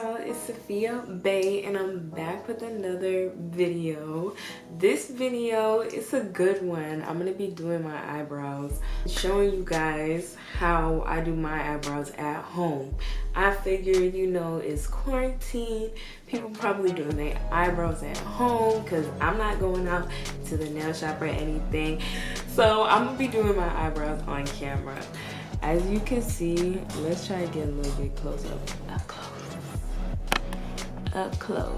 y'all, it's Safiya Bae and I'm back with another video. This video is a good one. I'm gonna be doing my eyebrows, showing you guys how I do my eyebrows at home. I figured, you know, it's quarantine, people probably doing their eyebrows at home because I'm not going out to the nail shop or anything. So I'm gonna be doing my eyebrows on camera. As you can see, let's try to get a little bit close up. Up close.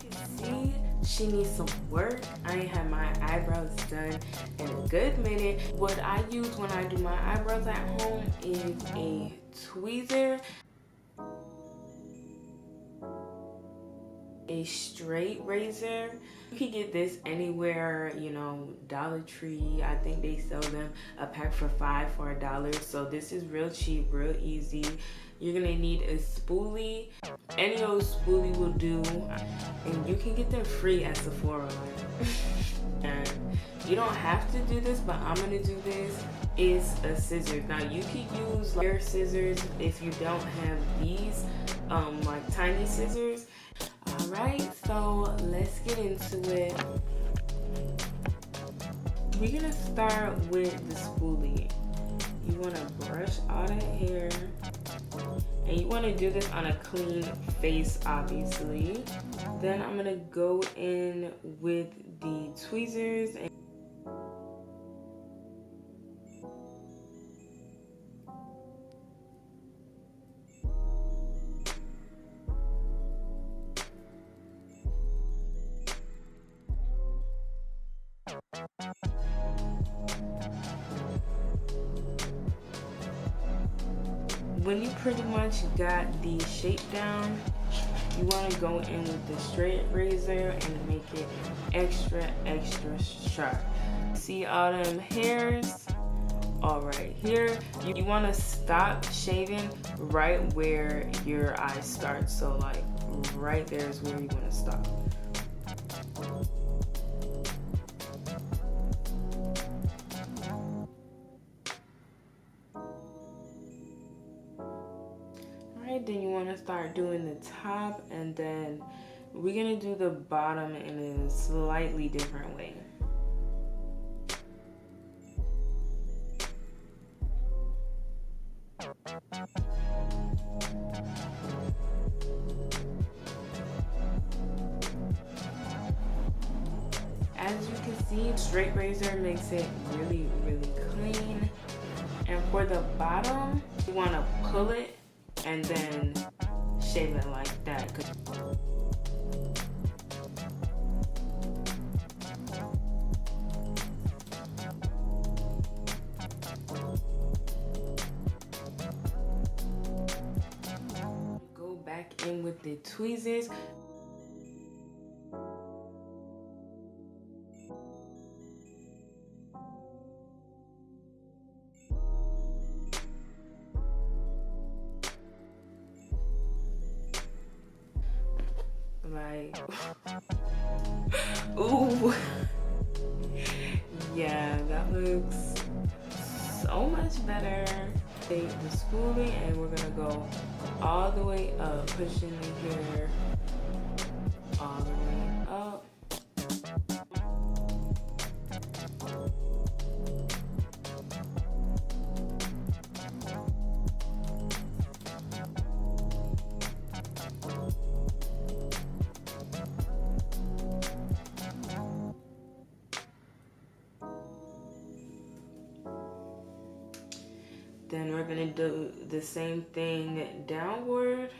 You can see she needs some work. I ain't had my eyebrows done in a good minute. What I use when I do my eyebrows at home is a tweezer, a straight razor. You can get this anywhere, you know, Dollar Tree. I think they sell them a pack for $5 for $1. So this is real cheap, real easy. You're gonna need a spoolie. Any old spoolie will do, and you can get them free at Sephora. And you don't have to do this, but I'm gonna do this. Is a scissors. Now you can use hair scissors if you don't have these like tiny scissors. Alright, so let's get into it. We're gonna start with the spoolie. You want to brush all that hair, and you want to do this on a clean face, obviously. Then I'm gonna go in with the tweezers and when you pretty much got the shape down, you want to go in with the straight razor and make it extra sharp. See all them hairs? All right here. You want to stop shaving right where your eye starts. So like right there is where you want to stop. Then you want to start doing the top, and then we're gonna do the bottom in a slightly different way. As you can see, straight razor makes it really clean. And for the bottom, you want to pull it and then shave it like that. Go back in with the tweezers. Like, ooh, yeah, that looks so much better. Take the spoolie and we're gonna go all the way up, pushing the hair all the way up. Then we're gonna do the same thing downward.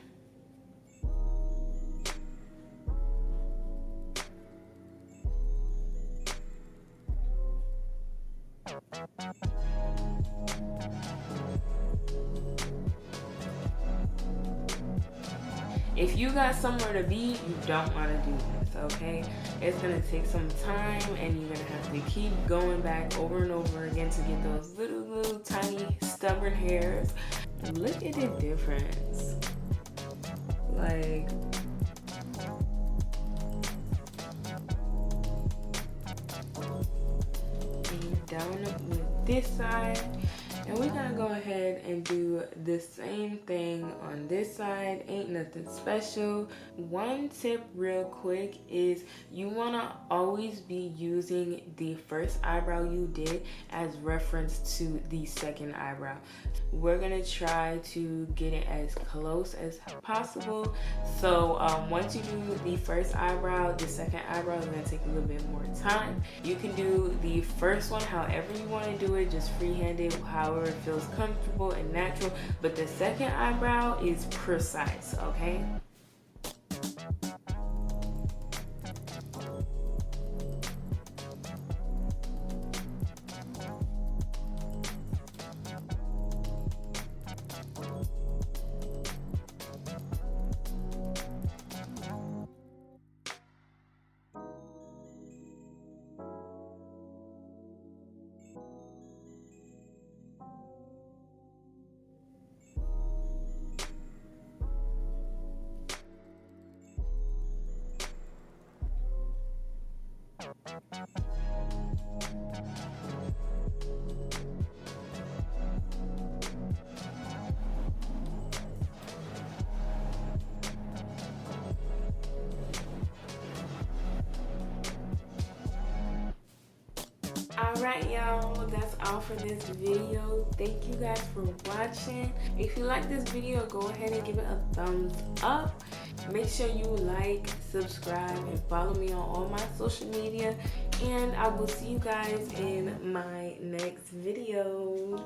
If you got somewhere to be, you don't want to do this, okay? It's gonna take some time, and you're gonna have to keep going back over and over again to get those little tiny stubborn hairs. Look at the difference. Like, down this side. And we're gonna go ahead and do the same thing on this side. Ain't nothing special. One tip real quick is you wanna always be using the first eyebrow you did as reference to the second eyebrow. We're gonna try to get it as close as possible. So once you do the first eyebrow, the second eyebrow is gonna take a little bit more time. You can do the first one however you wanna do it, just freehand-it, however it feels comfortable and natural. But the second eyebrow is precise, okay? Alright y'all, that's all for this video. Thank you guys for watching. If you like this video, go ahead and give it a thumbs up. Make sure you like, subscribe, and follow me on all my social media. And I will see you guys in my next video.